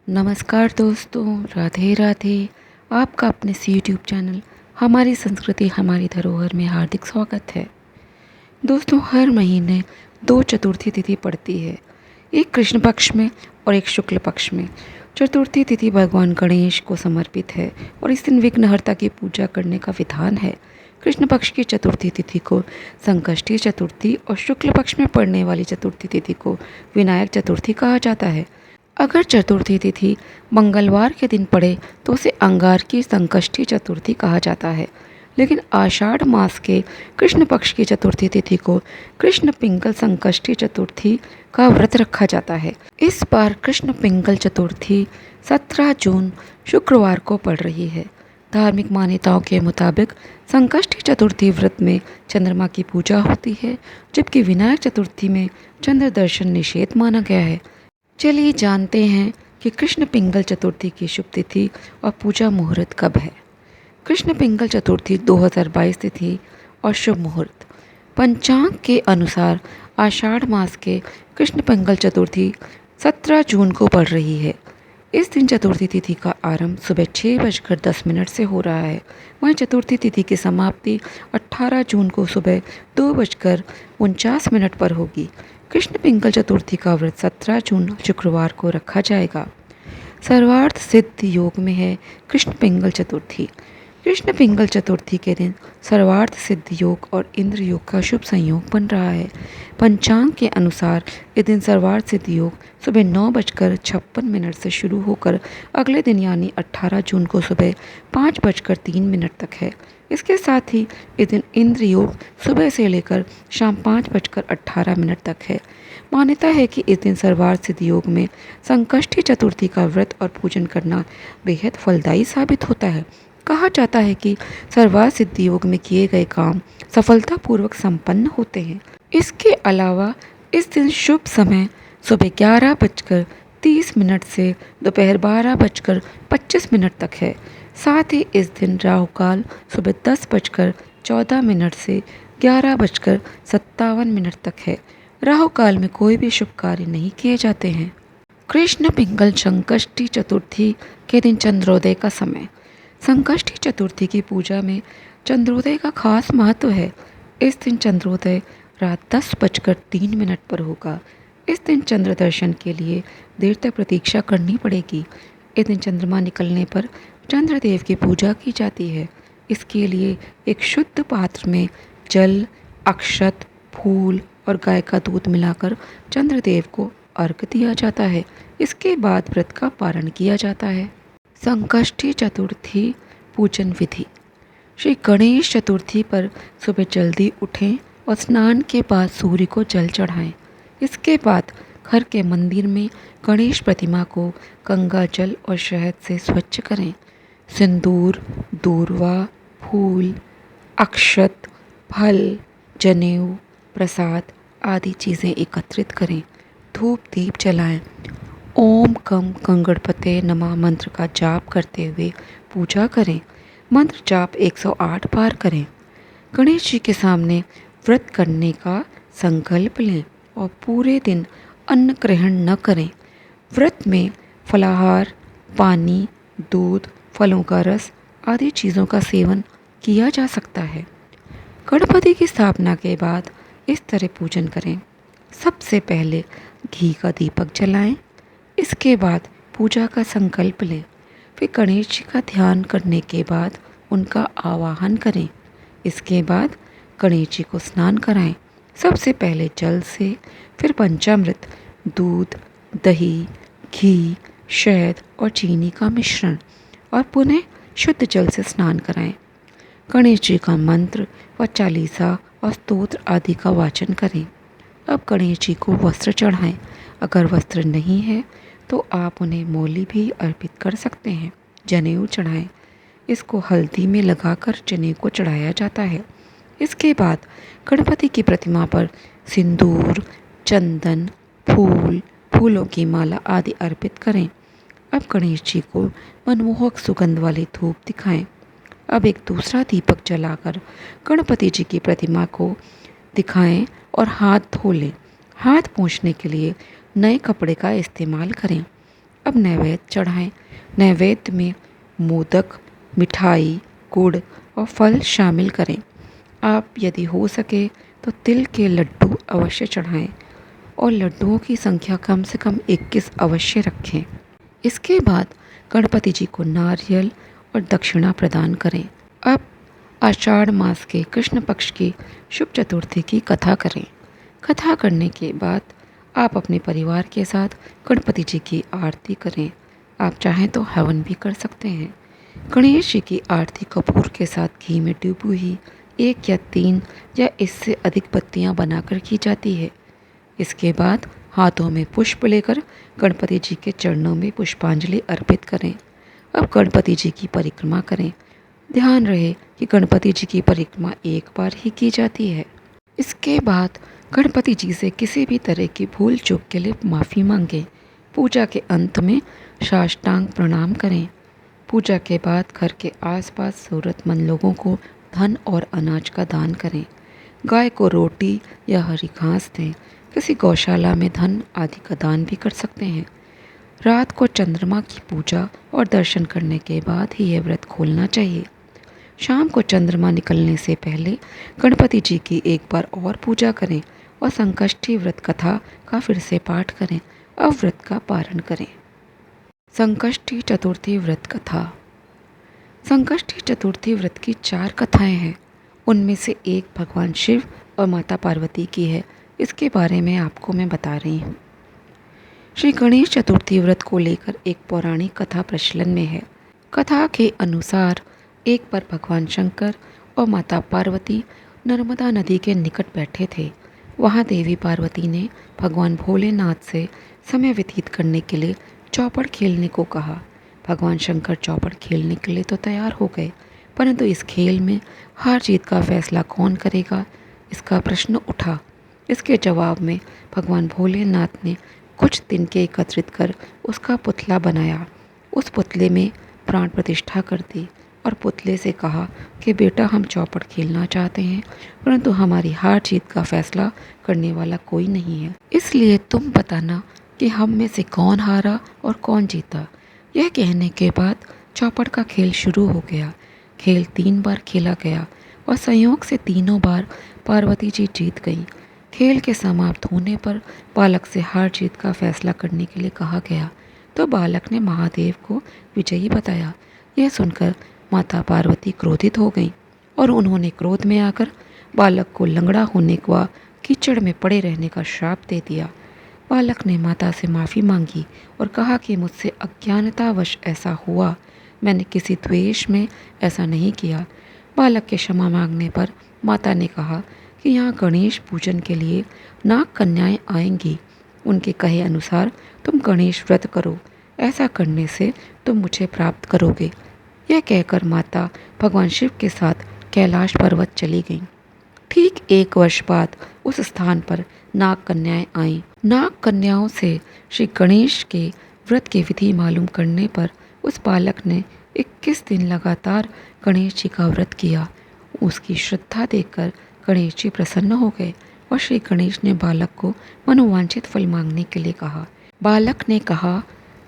नमस्कार दोस्तों, राधे राधे। आपका अपने यूट्यूब चैनल हमारी संस्कृति हमारी धरोहर में हार्दिक स्वागत है। दोस्तों, हर महीने दो चतुर्थी तिथि पड़ती है, एक कृष्ण पक्ष में और एक शुक्ल पक्ष में। चतुर्थी तिथि भगवान गणेश को समर्पित है और इस दिन विघ्नहर्ता की पूजा करने का विधान है। कृष्ण पक्ष की चतुर्थी तिथि को संकष्टी चतुर्थी और शुक्ल पक्ष में पड़ने वाली चतुर्थी तिथि को विनायक चतुर्थी कहा जाता है। अगर चतुर्थी तिथि मंगलवार के दिन पड़े तो उसे अंगारकी संकष्टी चतुर्थी कहा जाता है, लेकिन आषाढ़ मास के कृष्ण पक्ष की चतुर्थी तिथि को कृष्ण पिंगल संकष्टी चतुर्थी का व्रत रखा जाता है। इस बार कृष्ण पिंगल चतुर्थी 17 जून शुक्रवार को पड़ रही है। धार्मिक मान्यताओं के मुताबिक संकष्टी चतुर्थी व्रत में चंद्रमा की पूजा होती है, जबकि विनायक चतुर्थी में चंद्र दर्शन निषेध माना गया है। चलिए जानते हैं कि कृष्ण पिंगल चतुर्थी की शुभ तिथि और पूजा मुहूर्त कब है। कृष्ण पिंगल चतुर्थी 2022 तिथि और शुभ मुहूर्त। पंचांग के अनुसार आषाढ़ मास के कृष्ण पिंगल चतुर्थी 17 जून को पड़ रही है। इस दिन चतुर्थी तिथि का आरंभ सुबह 6:10 से हो रहा है। वहीं चतुर्थी तिथि की समाप्ति 18 जून को सुबह 2:49 पर होगी। कृष्ण पिंगल चतुर्थी का व्रत 17 जून शुक्रवार को रखा जाएगा। सर्वार्थ सिद्ध योग में है कृष्ण पिंगल चतुर्थी। कृष्ण पिंगल चतुर्थी के दिन सर्वार्थ सिद्ध योग और इंद्र योग का शुभ संयोग बन रहा है। पंचांग के अनुसार इस दिन सर्वार्थ सिद्ध योग सुबह 9:56 से शुरू होकर अगले दिन यानी 18 जून को सुबह 5:03 तक है। इसके साथ ही इस दिन इंद्र योग सुबह से लेकर शाम 5:18 तक है। मान्यता है कि इस दिन सर्वार्थ सिद्ध योग में संकष्टी चतुर्थी का व्रत और पूजन करना बेहद फलदायी साबित होता है। कहा जाता है कि सर्वार्थ सिद्ध योग में किए गए काम सफलतापूर्वक संपन्न होते हैं। इसके अलावा इस दिन शुभ समय सुबह 11:30 से दोपहर 12:25 तक है। साथ ही इस दिन राहु काल सुबह 10:14 से 11:57 तक है। राहु काल में कोई भी शुभ कार्य नहीं किए जाते हैं। कृष्ण पिंगल संकष्टी चतुर्थी के दिन चंद्रोदय का समय। संकष्टी चतुर्थी की पूजा में चंद्रोदय का खास महत्व है। इस दिन चंद्रोदय रात 10:03 पर होगा। इस दिन चंद्र दर्शन के लिए देर तक प्रतीक्षा करनी पड़ेगी। इस दिन चंद्रमा निकलने पर चंद्रदेव की पूजा की जाती है। इसके लिए एक शुद्ध पात्र में जल, अक्षत, फूल और गाय का दूध मिलाकर चंद्रदेव को अर्घ्य दिया जाता है। इसके बाद व्रत का पारण किया जाता है। संकष्टी चतुर्थी पूजन विधि। श्री गणेश चतुर्थी पर सुबह जल्दी उठें और स्नान के बाद सूर्य को जल चढ़ाएं। इसके बाद घर के मंदिर में गणेश प्रतिमा को गंगा जल और शहद से स्वच्छ करें। सिंदूर, दूर्वा, फूल, अक्षत, फल, जनेऊ, प्रसाद आदि चीज़ें एकत्रित करें। धूप दीप जलाएं। ओम कम गंगणपते नमः मंत्र का जाप करते हुए पूजा करें। मंत्र जाप 108 बार करें। गणेश जी के सामने व्रत करने का संकल्प लें और पूरे दिन अन्न ग्रहण न करें। व्रत में फलाहार, पानी, दूध, फलों का रस आदि चीज़ों का सेवन किया जा सकता है। गणपति की स्थापना के बाद इस तरह पूजन करें। सबसे पहले घी का दीपक जलाएं। इसके बाद पूजा का संकल्प लें। फिर गणेश जी का ध्यान करने के बाद उनका आवाहन करें। इसके बाद गणेश जी को स्नान कराएं। सबसे पहले जल से, फिर पंचामृत, दूध, दही, घी, शहद और चीनी का मिश्रण और पुनः शुद्ध जल से स्नान कराएं। गणेश जी का मंत्र व चालीसा और स्तोत्र आदि का वाचन करें। अब गणेश जी को वस्त्र चढ़ाएं। अगर वस्त्र नहीं है तो आप उन्हें मौली भी अर्पित कर सकते हैं। जनेऊ चढ़ाएं। इसको हल्दी में लगाकर जनेऊ को चढ़ाया जाता है। इसके बाद गणपति की प्रतिमा पर सिंदूर, चंदन, फूल, फूलों की माला आदि अर्पित करें। अब गणेश जी को मनमोहक सुगंध वाली धूप दिखाएं। अब एक दूसरा दीपक जलाकर गणपति जी की प्रतिमा को दिखाएं और हाथ धो लें। हाथ पोंछने के लिए नए कपड़े का इस्तेमाल करें। अब नैवेद्य चढ़ाएं। नैवेद्य में मोदक, मिठाई, गुड़ और फल शामिल करें। आप यदि हो सके तो तिल के लड्डू अवश्य चढ़ाएं और लड्डुओं की संख्या कम से कम 21 अवश्य रखें। इसके बाद गणपति जी को नारियल और दक्षिणा प्रदान करें। अब आषाढ़ मास के कृष्ण पक्ष की शुभ चतुर्थी की कथा करें। कथा करने के बाद आप अपने परिवार के साथ गणपति जी की आरती करें। आप चाहें तो हवन भी कर सकते हैं। गणेश जी की आरती कपूर के साथ घी में डूबी हुई 1 या 3 या इससे अधिक बत्तियां बनाकर की जाती है। इसके बाद हाथों में पुष्प लेकर गणपति जी के चरणों में पुष्पांजलि अर्पित करें। अब गणपति जी की परिक्रमा करें। ध्यान रहे कि गणपति जी की परिक्रमा एक बार ही की जाती है। इसके बाद गणपति जी से किसी भी तरह की भूल चूक के लिए माफ़ी मांगें। पूजा के अंत में साष्टांग प्रणाम करें। पूजा के बाद घर के आसपास ज़रूरतमंद लोगों को धन और अनाज का दान करें। गाय को रोटी या हरी घास दें। किसी गौशाला में धन आदि का दान भी कर सकते हैं। रात को चंद्रमा की पूजा और दर्शन करने के बाद ही यह व्रत खोलना चाहिए। शाम को चंद्रमा निकलने से पहले गणपति जी की एक बार और पूजा करें और संकष्टी व्रत कथा का फिर से पाठ करें। अब व्रत का पारण करें। संकष्टी चतुर्थी व्रत कथा। संकष्टी चतुर्थी व्रत की 4 कथाएं हैं। उनमें से एक भगवान शिव और माता पार्वती की है। इसके बारे में आपको मैं बता रही हूँ। श्री गणेश चतुर्थी व्रत को लेकर एक पौराणिक कथा प्रचलन में है। कथा के अनुसार एक बार भगवान शंकर और माता पार्वती नर्मदा नदी के निकट बैठे थे। वहाँ देवी पार्वती ने भगवान भोलेनाथ से समय व्यतीत करने के लिए चौपड़ खेलने को कहा। भगवान शंकर चौपड़ खेलने के लिए तो तैयार हो गए, परंतु इस खेल में हार जीत का फैसला कौन करेगा, इसका प्रश्न उठा। इसके जवाब में भगवान भोलेनाथ ने कुछ दिन के एकत्रित कर उसका पुतला बनाया। उस पुतले में प्राण प्रतिष्ठा कर दी और पुतले से कहा कि बेटा, हम चौपड़ खेलना चाहते हैं, परंतु हमारी हार जीत का फैसला करने वाला कोई नहीं है, इसलिए तुम बताना कि हम में से कौन हारा और कौन जीता। यह कहने के बाद चौपड़ का खेल शुरू हो गया। खेल 3 बार खेला गया और संयोग से तीनों बार पार्वती जी जीत गईं। खेल के समाप्त होने पर बालक से हार जीत का फैसला करने के लिए कहा गया, तो बालक ने महादेव को विजयी बताया। यह सुनकर माता पार्वती क्रोधित हो गईं और उन्होंने क्रोध में आकर बालक को लंगड़ा होने व कीचड़ में पड़े रहने का श्राप दे दिया। बालक ने माता से माफ़ी मांगी और कहा कि मुझसे अज्ञानतावश ऐसा हुआ, मैंने किसी द्वेष में ऐसा नहीं किया। बालक के क्षमा मांगने पर माता ने कहा कि यहाँ गणेश पूजन के लिए नाग कन्याएं आएंगी। उनके कहे अनुसार तुम गणेश व्रत करो, ऐसा करने से तुम मुझे प्राप्त करोगे। यह कहकर माता भगवान शिव के साथ कैलाश पर्वत चली गईं। ठीक 1 वर्ष बाद उस स्थान पर नाग कन्याएं आईं। नाग कन्याओं से श्री गणेश के व्रत की विधि मालूम करने पर उस बालक ने 21 दिन लगातार गणेश जी का व्रत किया। उसकी श्रद्धा देखकर गणेश जी प्रसन्न हो गए और श्री गणेश ने बालक को मनोवांछित फल मांगने के लिए कहा। बालक ने कहा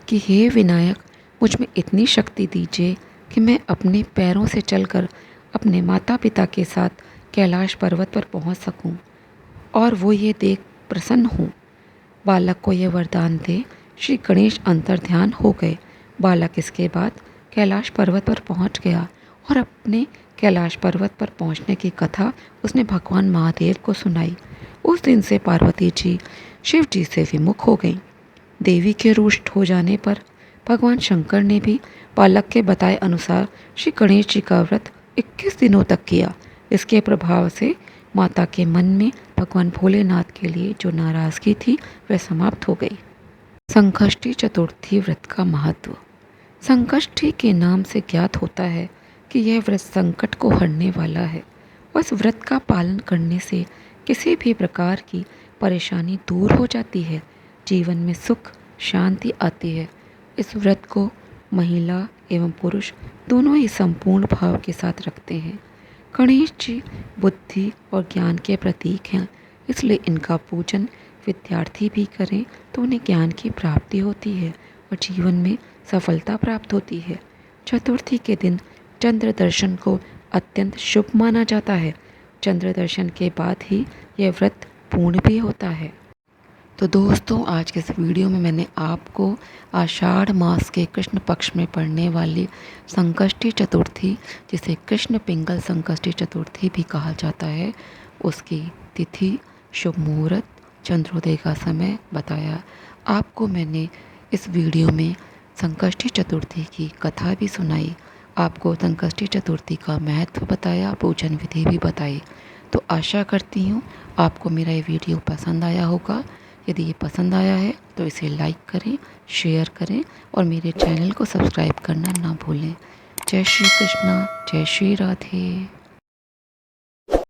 कि हे विनायक, मुझ में इतनी शक्ति दीजिए कि मैं अपने पैरों से चलकर अपने माता पिता के साथ कैलाश पर्वत पर पहुंच सकूं और वो ये देख प्रसन्न हों। बालक को यह वरदान दे श्री गणेश अंतर्ध्यान हो गए। बालक इसके बाद कैलाश पर्वत पर पहुंच गया और अपने कैलाश पर्वत पर पहुंचने की कथा उसने भगवान महादेव को सुनाई। उस दिन से पार्वती जी शिव जी से विमुख हो गईं। देवी के रुष्ट हो जाने पर भगवान शंकर ने भी बालक के बताए अनुसार श्री गणेश जी का व्रत 21 दिनों तक किया। इसके प्रभाव से माता के मन में भगवान भोलेनाथ के लिए जो नाराज़गी थी वह समाप्त हो गई। संकष्टी चतुर्थी व्रत का महत्व। संकष्टी के नाम से ज्ञात होता है कि यह व्रत संकट को हरने वाला है। उस व्रत का पालन करने से किसी भी प्रकार की परेशानी दूर हो जाती है, जीवन में सुख शांति आती है। इस व्रत को महिला एवं पुरुष दोनों ही संपूर्ण भाव के साथ रखते हैं। गणेश जी बुद्धि और ज्ञान के प्रतीक हैं, इसलिए इनका पूजन विद्यार्थी भी करें तो उन्हें ज्ञान की प्राप्ति होती है और जीवन में सफलता प्राप्त होती है। चतुर्थी के दिन चंद्र दर्शन को अत्यंत शुभ माना जाता है। चंद्र दर्शन के बाद ही यह व्रत पूर्ण भी होता है। तो दोस्तों, आज के इस वीडियो में मैंने आपको आषाढ़ मास के कृष्ण पक्ष में पड़ने वाली संकष्टी चतुर्थी, जिसे कृष्ण पिंगल संकष्टी चतुर्थी भी कहा जाता है, उसकी तिथि, शुभ मुहूर्त, चंद्रोदय का समय बताया। आपको मैंने इस वीडियो में संकष्टी चतुर्थी की कथा भी सुनाई, आपको संकष्टी चतुर्थी का महत्व बताया, पूजन विधि भी बताई। तो आशा करती हूँ आपको मेरा ये वीडियो पसंद आया होगा। यदि ये पसंद आया है तो इसे लाइक करें, शेयर करें और मेरे चैनल को सब्सक्राइब करना ना भूलें। जय श्री कृष्णा, जय श्री राधे।